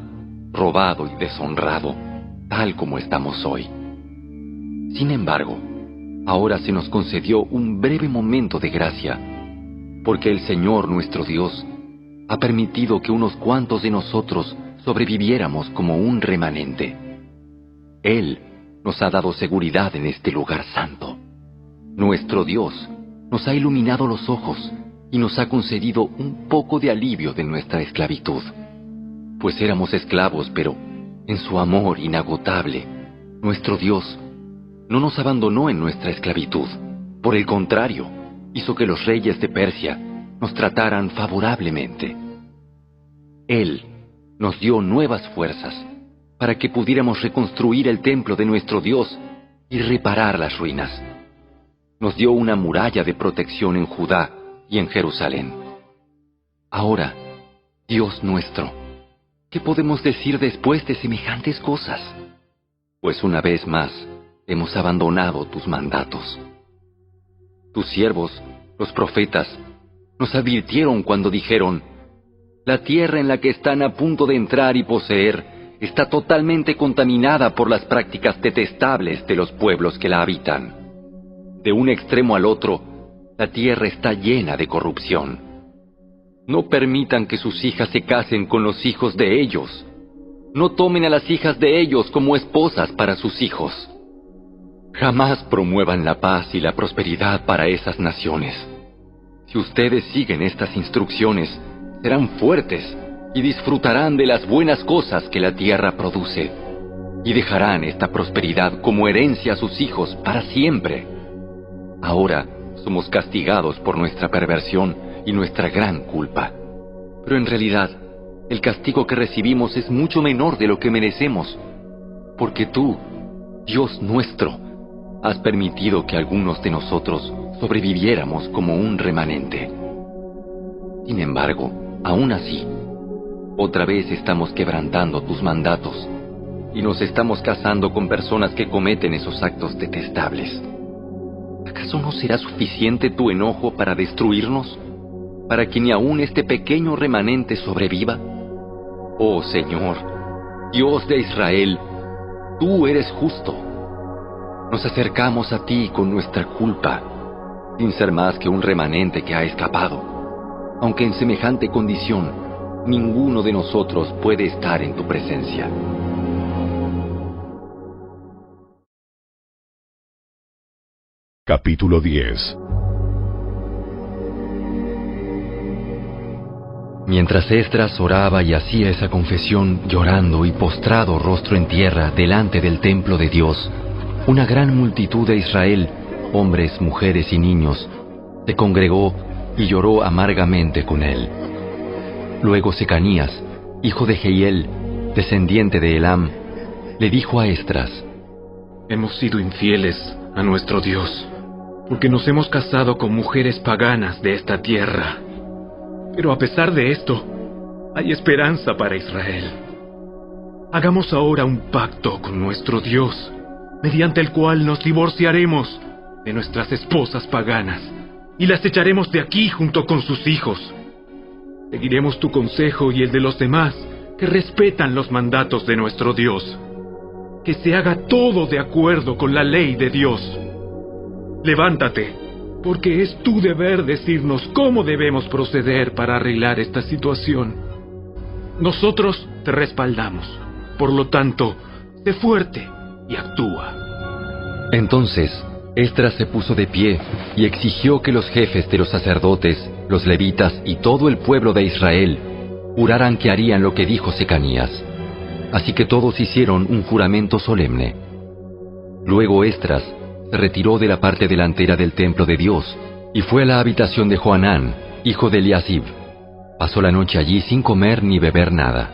robado y deshonrado, tal como estamos hoy. Sin embargo, ahora se nos concedió un breve momento de gracia, porque el Señor nuestro Dios ha permitido que unos cuantos de nosotros sobreviviéramos como un remanente. Él nos ha dado seguridad en este lugar santo. Nuestro Dios nos ha iluminado los ojos y nos ha concedido un poco de alivio de nuestra esclavitud. Pues éramos esclavos, pero en su amor inagotable, nuestro Dios no nos abandonó en nuestra esclavitud. Por el contrario, hizo que los reyes de Persia nos trataran favorablemente. Él nos dio nuevas fuerzas para que pudiéramos reconstruir el templo de nuestro Dios y reparar las ruinas. Nos dio una muralla de protección en Judá y en Jerusalén. Ahora, Dios nuestro, ¿qué podemos decir después de semejantes cosas? Pues una vez más hemos abandonado tus mandatos. Tus siervos, los profetas, nos advirtieron cuando dijeron: la tierra en la que están a punto de entrar y poseer está totalmente contaminada por las prácticas detestables de los pueblos que la habitan. De un extremo al otro, la tierra está llena de corrupción. No permitan que sus hijas se casen con los hijos de ellos. No tomen a las hijas de ellos como esposas para sus hijos. Jamás promuevan la paz y la prosperidad para esas naciones. Si ustedes siguen estas instrucciones, serán fuertes y disfrutarán de las buenas cosas que la tierra produce, y dejarán esta prosperidad como herencia a sus hijos para siempre. Ahora somos castigados por nuestra perversión y nuestra gran culpa. Pero en realidad, el castigo que recibimos es mucho menor de lo que merecemos, porque tú, Dios nuestro, has permitido que algunos de nosotros sobreviviéramos como un remanente. Sin embargo, aún así, otra vez estamos quebrantando tus mandatos y nos estamos casando con personas que cometen esos actos detestables. ¿Acaso no será suficiente tu enojo para destruirnos? ¿Para que ni aún este pequeño remanente sobreviva? Oh Señor, Dios de Israel, tú eres justo. Nos acercamos a ti con nuestra culpa, sin ser más que un remanente que ha escapado, aunque en semejante condición, ninguno de nosotros puede estar en tu presencia. Capítulo 10. Mientras Esdras oraba y hacía esa confesión, llorando y postrado rostro en tierra delante del templo de Dios, una gran multitud de Israel, hombres, mujeres y niños, se congregó y lloró amargamente con él. Luego Secanías, hijo de Jehiel, descendiente de Elam, le dijo a Esdras: Hemos sido infieles a nuestro Dios, porque nos hemos casado con mujeres paganas de esta tierra. Pero a pesar de esto, hay esperanza para Israel. Hagamos ahora un pacto con nuestro Dios, mediante el cual nos divorciaremos de nuestras esposas paganas y las echaremos de aquí junto con sus hijos. Seguiremos tu consejo y el de los demás que respetan los mandatos de nuestro Dios. Que se haga todo de acuerdo con la ley de Dios. Levántate, porque es tu deber decirnos cómo debemos proceder para arreglar esta situación. Nosotros te respaldamos. Por lo tanto, sé fuerte y actúa. Entonces, Esdras se puso de pie y exigió que los jefes de los sacerdotes, los levitas y todo el pueblo de Israel juraran que harían lo que dijo Secanías. Así que todos hicieron un juramento solemne. Luego Esdras se retiró de la parte delantera del templo de Dios y fue a la habitación de Johanán, hijo de Eliasib. Pasó la noche allí sin comer ni beber nada.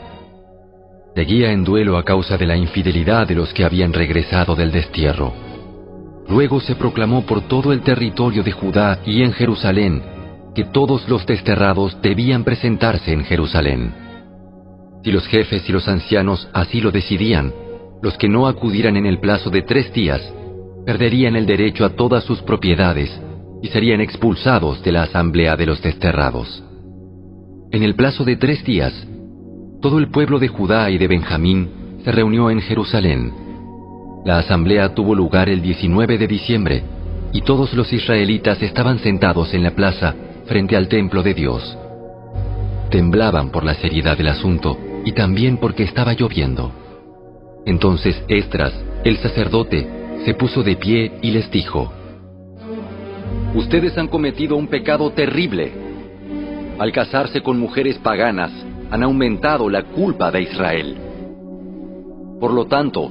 Seguía en duelo a causa de la infidelidad de los que habían regresado del destierro. Luego se proclamó por todo el territorio de Judá y en Jerusalén que todos los desterrados debían presentarse en Jerusalén. Si los jefes y los ancianos así lo decidían, los que no acudieran en el plazo de 3 días perderían el derecho a todas sus propiedades y serían expulsados de la asamblea de los desterrados. En el plazo de 3 días, todo el pueblo de Judá y de Benjamín se reunió en Jerusalén. La asamblea tuvo lugar el 19 de diciembre, y todos los israelitas estaban sentados en la plaza frente al templo de Dios. Temblaban por la seriedad del asunto y también porque estaba lloviendo. Entonces Esdras, el sacerdote, se puso de pie y les dijo: Ustedes han cometido un pecado terrible. Al casarse con mujeres paganas, han aumentado la culpa de Israel. Por lo tanto,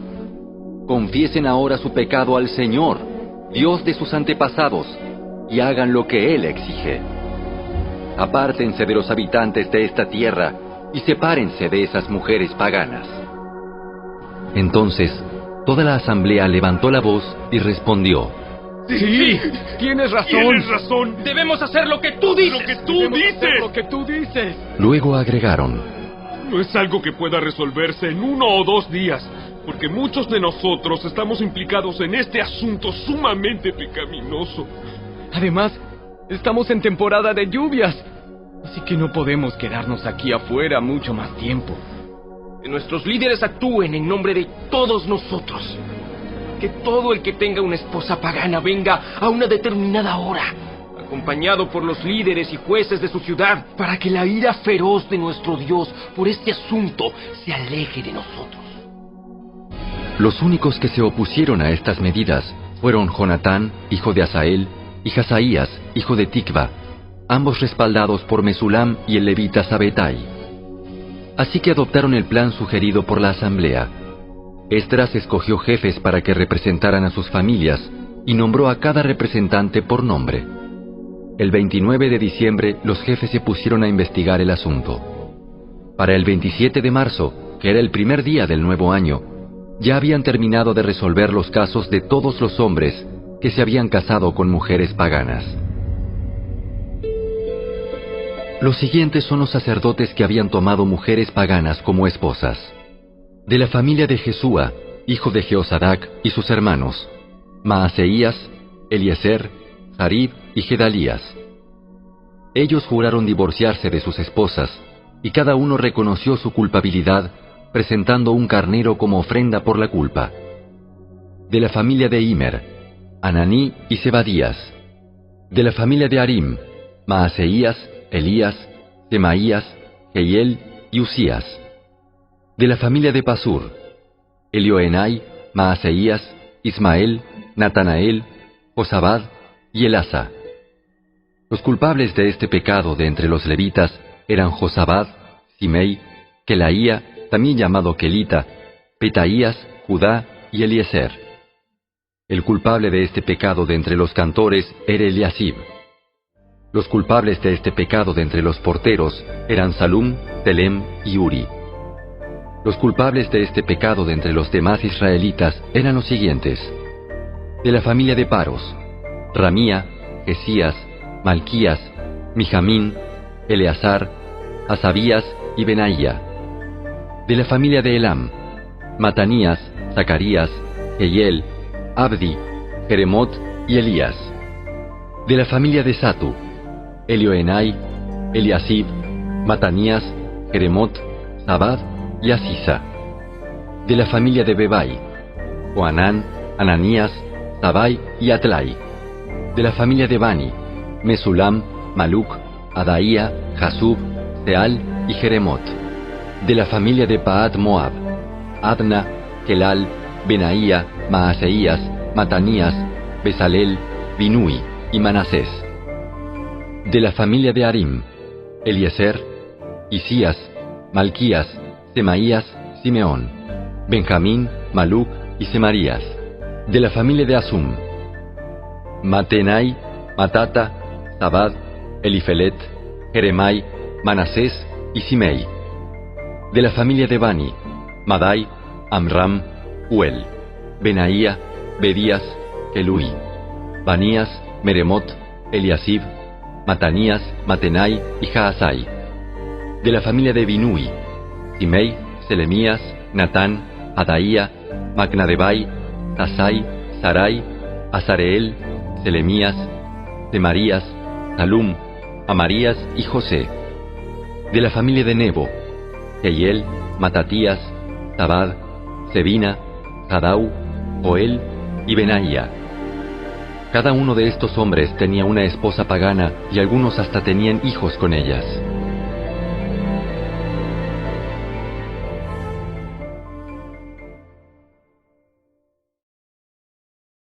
confiesen ahora su pecado al Señor, Dios de sus antepasados, y hagan lo que Él exige. Apártense de los habitantes de esta tierra y sepárense de esas mujeres paganas. Entonces, toda la asamblea levantó la voz y respondió: Sí, tienes razón. Tienes razón. Debemos hacer lo que tú dices. Lo que tú dices. Luego agregaron: No es algo que pueda resolverse en 1 o 2 días, porque muchos de nosotros estamos implicados en este asunto sumamente pecaminoso. Además, estamos en temporada de lluvias, así que no podemos quedarnos aquí afuera mucho más tiempo. Que nuestros líderes actúen en nombre de todos nosotros. Que todo el que tenga una esposa pagana venga a una determinada hora. acompañado por los líderes y jueces de su ciudad, para que la ira feroz de nuestro Dios por este asunto se aleje de nosotros. Los únicos que se opusieron a estas medidas fueron Jonatán, hijo de Asael, y Hazaías, hijo de Tikva, ambos respaldados por Mesulam y el levita Sabetai. Así que adoptaron el plan sugerido por la asamblea. Esdras escogió jefes para que representaran a sus familias y nombró a cada representante por nombre. El 29 de diciembre los jefes se pusieron a investigar el asunto. Para el 27 de marzo, que era el primer día del nuevo año, ya habían terminado de resolver los casos de todos los hombres que se habían casado con mujeres paganas. Los siguientes son los sacerdotes que habían tomado mujeres paganas como esposas. De la familia de Jesúa, hijo de Jeosadac, y sus hermanos, Maaseías, Eliezer, Jarib y Gedalías. Ellos juraron divorciarse de sus esposas, y cada uno reconoció su culpabilidad, presentando un carnero como ofrenda por la culpa. De la familia de Imer, Ananí y Zebadías. De la familia de Arim, Maaseías, Elías, Semaías, Jehiel y Usías. De la familia de Pasur, Elioenai, Maaseías, Ismael, Natanael, Josabad y Elasa. Los culpables de este pecado de entre los levitas eran Josabad, Simei, Kelaía, también llamado Kelita, Petaías, Judá y Eliezer. El culpable de este pecado de entre los cantores era Eliasib. Los culpables de este pecado de entre los porteros eran Salum, Telem y Uri. Los culpables de este pecado de entre los demás israelitas eran los siguientes. De la familia de Paros, Ramía, Jesías, Malquías, Mijamín, Eleazar, Hasabías y Benaía. De la familia de Elam, Matanías, Zacarías, Jehiel, Abdi, Jeremot y Elías. De la familia de Satu, Elioenai, Eliasib, Matanías, Jeremot, Zabad y Asisa. De la familia de Bebai, Joanán, Ananías, Zabai y Atlai. De la familia de Bani, Mesulam, Maluc, Adaía, Jasub, Seal y Jeremot. De la familia de Paat Moab, Adna, Kelal, Benaía, Maaseías, Matanías, Besalel, Binui y Manasés. De la familia de Arim, Eliezer, Isías, Malquías, Semaías, Simeón, Benjamín, Maluc y Semarías. De la familia de Asum, Matenai, Matata, Zabad, Elifelet, Jeremai, Manasés y Simei. De la familia de Bani, Madai, Amram, Uel, Benaía, Bedías, Kelui, Banías, Meremot, Eliasib, Matanías, Matenai y Jaasai. De la familia de Binui, Simei, Selemías, Natán, Adaía, Magnadebai, Tasai, Sarai, Azareel, Selemías, Semarías, Salum, Amarías y José. De la familia de Nebo, Jehiel, Matatías, Zabad, Sebina, Jadau, Joel y Benaía. Cada uno de estos hombres tenía una esposa pagana y algunos hasta tenían hijos con ellas.